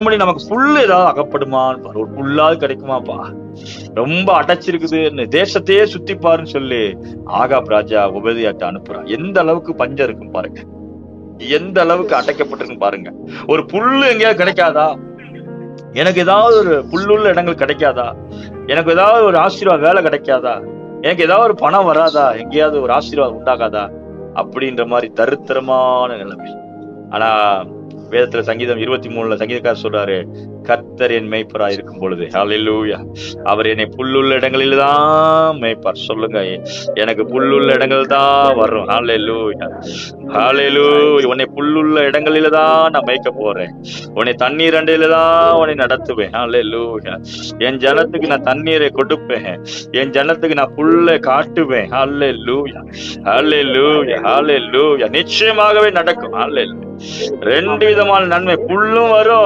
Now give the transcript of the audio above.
நமக்கு புல்லு ஏதாவது அகப்படுமான்னு பாரு. ஒரு புல்லாவது கிடைக்குமாப்பா, ரொம்ப அடைச்சிருக்குதுன்னு தேசத்தையே சுத்தி பாருன்னு சொல்லி ஆகாப் ராஜா உபதியாட்ட அனுப்புறான். எந்த அளவுக்கு பஞ்சம் இருக்கும் பாருங்க, எந்த அளவுக்கு அடைக்கப்பட்டிருக்கு பாருங்க. ஒரு புல்லு எங்கேயாவது கிடைக்காதா? எனக்கு ஏதாவது ஒரு புல்லுள்ள இடங்கள் கிடைக்காதா? எனக்கு ஏதாவது ஒரு ஆசீர்வாத வேலை கிடைக்காதா? எனக்கு ஏதாவது ஒரு பணம் வராதா? எங்கேயாவது ஒரு ஆசீர்வாதம் உண்டாகாதா? அப்படின்ற மாதிரி தரித்திரமான நிலைமை. ஆனா வேதத்துல சங்கீதம் 23 சங்கீதக்காரர் சொல்றாரு, கர்த்தர் என் மேய்ப்பராய் இருக்கும் பொழுது, ஹல்லேலூயா, அவர் என்னை புல்லுள்ள இடங்களில்தான் மேய்ப்பார். சொல்லுங்க, எனக்கு புல்லுள்ள இடங்கள் தான் வரும். ஹல்லேலூயா, ஹல்லேலூயா. உன்னை புல்லுள்ள இடங்களில தான் நான் மேய்க்க போறேன். உன்னை தண்ணீர் அண்டையில தான் உன்னை நடத்துவேன். ஹல்லேலூயா. என் ஜனத்துக்கு நான் தண்ணீரை கொடுப்பேன். என் ஜனத்துக்கு நான் புல்லை காட்டுவேன். ஹல்லேலூயா, ஹல்லேலூயா, ஹல்லேலூயா. நிச்சயமாகவே நடக்கும். ஹல்லேலூயா. ரெண்டு விதமான நன்மை, புல்லும் வரும்,